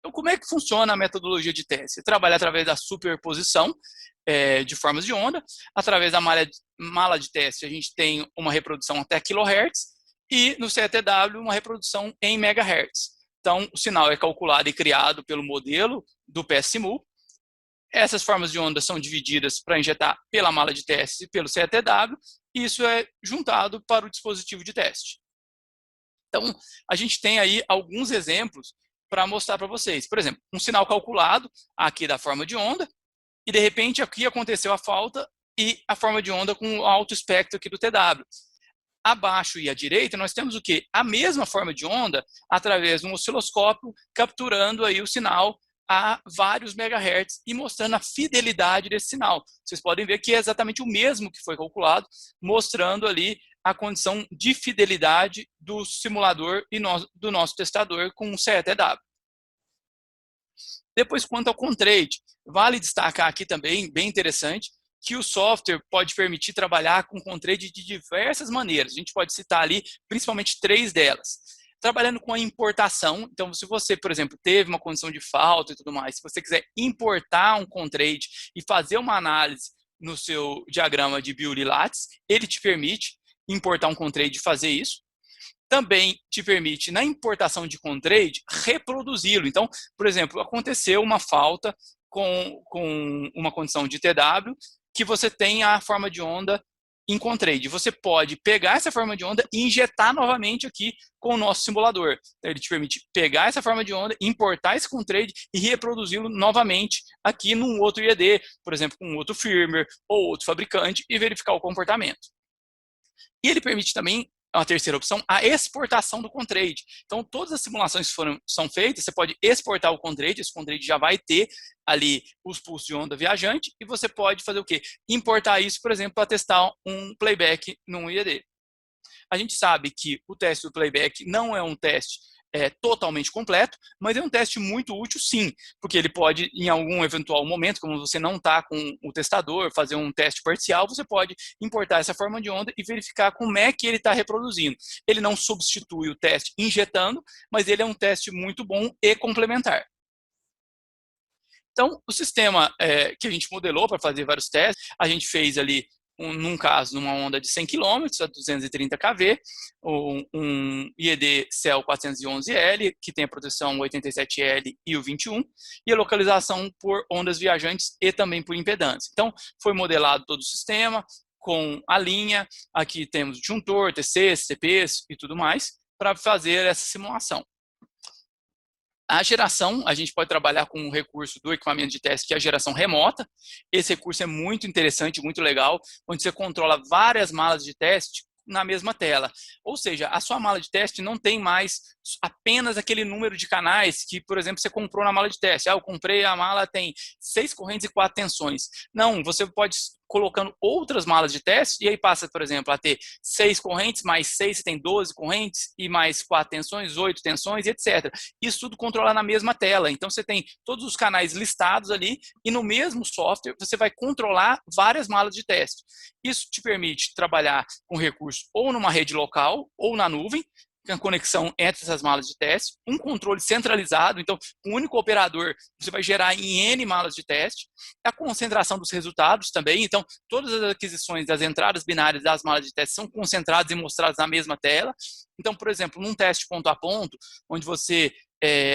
Então, como é que funciona a metodologia de teste? Você trabalha através da superposição de formas de onda. Através da mala de teste, a gente tem uma reprodução até kHz e no CETW uma reprodução em MHz. Então, o sinal é calculado e criado pelo modelo do PSMU. Essas formas de onda são divididas para injetar pela mala de teste e pelo CETW, e isso é juntado para o dispositivo de teste. Então, a gente tem aí alguns exemplos para mostrar para vocês. Por exemplo, um sinal calculado aqui da forma de onda, e de repente aqui aconteceu a falta e a forma de onda com o alto espectro aqui do TW. Abaixo e à direita nós temos o quê? A mesma forma de onda através de um osciloscópio capturando aí o sinal a vários megahertz e mostrando a fidelidade desse sinal. Vocês podem ver que é exatamente o mesmo que foi calculado, mostrando ali a condição de fidelidade do simulador e do nosso testador com o CETW. Depois, quanto ao Contrade, vale destacar aqui também, bem interessante, que o software pode permitir trabalhar com Contrade de diversas maneiras. A gente pode citar ali, principalmente 3 delas. Trabalhando com a importação, então se você, por exemplo, teve uma condição de falta e tudo mais, se você quiser importar um Contrade e fazer uma análise no seu diagrama de Bewley-Lattice, ele te permite importar um Contrade e fazer isso. Também te permite, na importação de Contrade, reproduzi-lo. Então, por exemplo, aconteceu uma falta com uma condição de TW, que você tem a forma de onda em Contrade. Você pode pegar essa forma de onda e injetar novamente aqui com o nosso simulador. Então, ele te permite pegar essa forma de onda, importar esse Contrade e reproduzi-lo novamente aqui num outro IED, por exemplo, com outro firmware ou outro fabricante e verificar o comportamento. E ele permite também, a terceira opção, a exportação do Contrade. Então, todas as simulações que são feitas, você pode exportar o Contrade, esse Contrade já vai ter ali os pulsos de onda viajante, e você pode fazer o quê? Importar isso, por exemplo, para testar um playback num IED. A gente sabe que o teste do playback não é um teste totalmente completo, mas é um teste muito útil sim, porque ele pode, em algum eventual momento, como você não está com o testador, fazer um teste parcial, você pode importar essa forma de onda e verificar como é que ele está reproduzindo. Ele não substitui o teste injetando, mas ele é um teste muito bom e complementar. Então, o sistema que a gente modelou para fazer vários testes, a gente fez ali, num caso, numa onda de 100 km a 230 kV, um IED CEL 411L, que tem a proteção 87L e o 21, e a localização por ondas viajantes e também por impedância. Então, foi modelado todo o sistema, com a linha, aqui temos disjuntor, TCs, CPs e tudo mais, para fazer essa simulação. A geração, a gente pode trabalhar com um recurso do equipamento de teste, que é a geração remota. Esse recurso é muito interessante, muito legal, onde você controla várias malas de teste na mesma tela. Ou seja, a sua mala de teste não tem mais apenas aquele número de canais que, por exemplo, você comprou na mala de teste. Eu comprei a mala, tem 6 correntes e 4 tensões. Não, você pode colocando outras malas de teste, e aí passa, por exemplo, a ter 6 correntes, mais 6, você tem 12 correntes, e mais 4 tensões, 8 tensões, etc. Isso tudo controlar na mesma tela. Então, você tem todos os canais listados ali, e no mesmo software, você vai controlar várias malas de teste. Isso te permite trabalhar com recurso ou numa rede local, ou na nuvem, a conexão entre essas malas de teste, um controle centralizado, então, com um único operador, você vai gerar em N malas de teste, a concentração dos resultados também, então, todas as aquisições das entradas binárias das malas de teste são concentradas e mostradas na mesma tela. Então, por exemplo, num teste ponto a ponto, onde você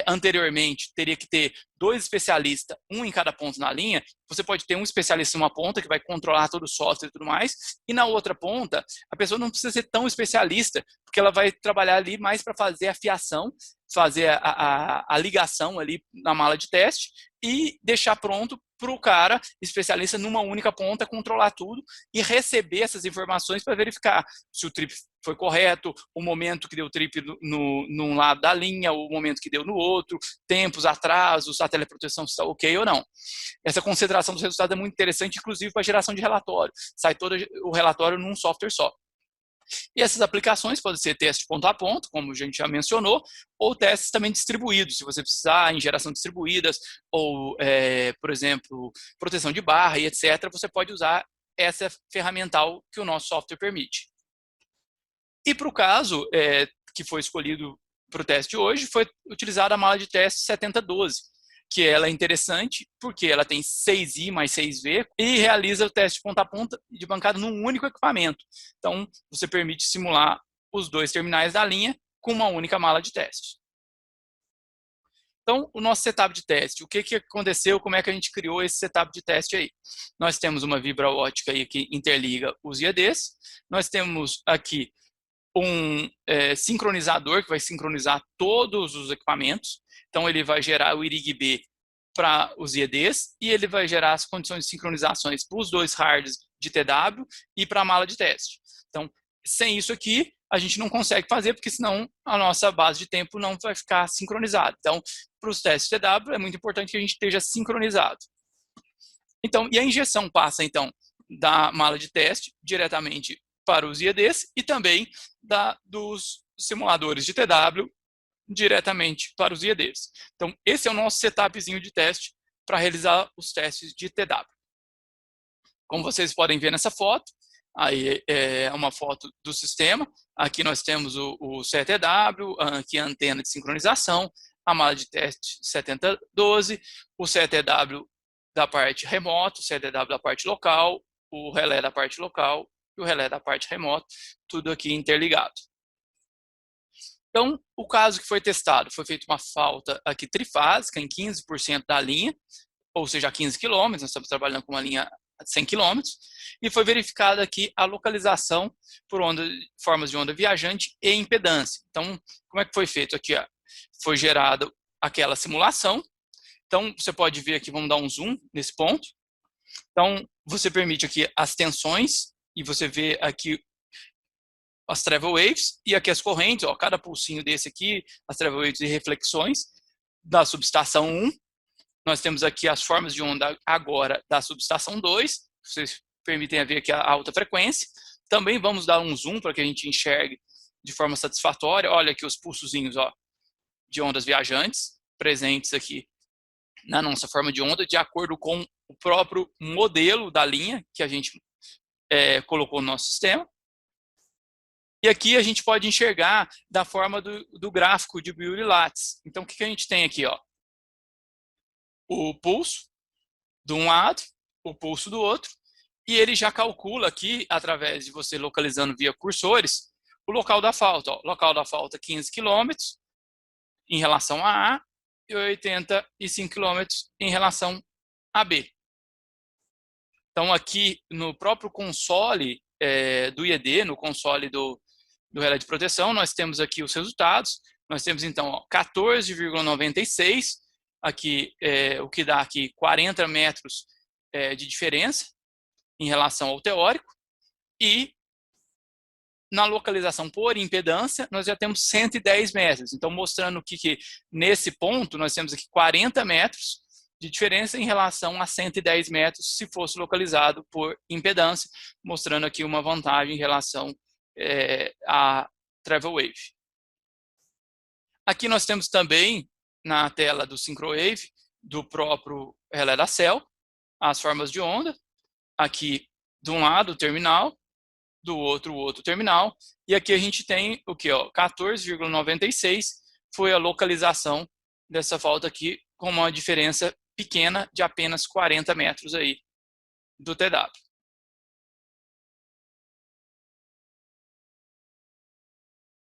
anteriormente teria que ter 2 especialistas, um em cada ponto na linha, você pode ter um especialista em uma ponta que vai controlar todo o software e tudo mais, e na outra ponta, a pessoa não precisa ser tão especialista, porque ela vai trabalhar ali mais para fazer a fiação, fazer a ligação ali na mala de teste e deixar pronto para o cara, especialista numa única ponta, controlar tudo e receber essas informações para verificar se o trip foi correto, o momento que deu o trip num lado da linha, o momento que deu no outro, tempos, atrasos, a teleproteção se está ok ou não. Essa concentração dos resultados é muito interessante, inclusive para a geração de relatório. Sai todo o relatório num software só. E essas aplicações podem ser testes ponto a ponto, como a gente já mencionou, ou testes também distribuídos, se você precisar em geração distribuídas, ou, por exemplo, proteção de barra e etc., você pode usar essa ferramental que o nosso software permite. E para o caso que foi escolhido para o teste hoje foi utilizada a mala de teste 7012, que ela é interessante porque ela tem 6i mais 6v e realiza o teste ponta a ponta de bancada num único equipamento. Então, você permite simular os dois terminais da linha com uma única mala de teste. Então, o nosso setup de teste, o que aconteceu, como é que a gente criou esse setup de teste aí? Nós temos uma fibra ótica aí que interliga os IEDs, nós temos aqui um sincronizador que vai sincronizar todos os equipamentos, então ele vai gerar o IRIG-B para os IEDs e ele vai gerar as condições de sincronizações para os dois hards de TW e para a mala de teste. Então, sem isso aqui, a gente não consegue fazer, porque senão a nossa base de tempo não vai ficar sincronizada. Então, para os testes TW, é muito importante que a gente esteja sincronizado. Então, e a injeção passa, então, da mala de teste diretamente para os IEDs e também dos simuladores de TW diretamente para os IEDs. Então, esse é o nosso setupzinho de teste para realizar os testes de TW. Como vocês podem ver nessa foto, aí é uma foto do sistema. Aqui nós temos o CTW, aqui a antena de sincronização, a mala de teste 7012, o CTW da parte remota, o CTW da parte local, o relé da parte local e o relé da parte remota, tudo aqui interligado. Então, o caso que foi testado, foi feita uma falta aqui trifásica em 15% da linha, ou seja, a 15 km, nós estamos trabalhando com uma linha de 100 km, e foi verificada aqui a localização por formas de onda viajante e impedância. Então, como é que foi feito aqui? Foi gerada aquela simulação. Então, você pode ver aqui, vamos dar um zoom nesse ponto. Então, você permite aqui as tensões, e você vê aqui as travel waves, e aqui as correntes, ó, cada pulsinho desse aqui, as travel waves e reflexões da subestação 1. Nós temos aqui as formas de onda agora da subestação 2, vocês permitem ver aqui a alta frequência. Também vamos dar um zoom para que a gente enxergue de forma satisfatória. Olha aqui os pulsozinhos, ó, de ondas viajantes presentes aqui na nossa forma de onda, de acordo com o próprio modelo da linha que a gente colocou no nosso sistema. E aqui a gente pode enxergar da forma do gráfico de Biot-Lattice. Então, o que a gente tem aqui? Ó? O pulso de um lado, o pulso do outro, e ele já calcula aqui, através de você localizando via cursores, o local da falta. Ó. Local da falta 15 km em relação a A e 85 km em relação a B. Então, aqui no próprio console do IED, no console do relé de proteção, nós temos aqui os resultados. Nós temos, então, 14,96, aqui, o que dá aqui 40 metros de diferença em relação ao teórico. E na localização por impedância, nós já temos 110 metros. Então, mostrando que nesse ponto, nós temos aqui 40 metros de diferença em relação a 110 metros se fosse localizado por impedância, mostrando aqui uma vantagem em relação a travel wave. Aqui nós temos também, na tela do SyncroWave, do próprio relé da CEL, as formas de onda. Aqui, de um lado, o terminal, do outro, o outro terminal. E aqui a gente tem o que? 14,96 foi a localização dessa falta aqui, com uma diferença pequena de apenas 40 metros aí do TW.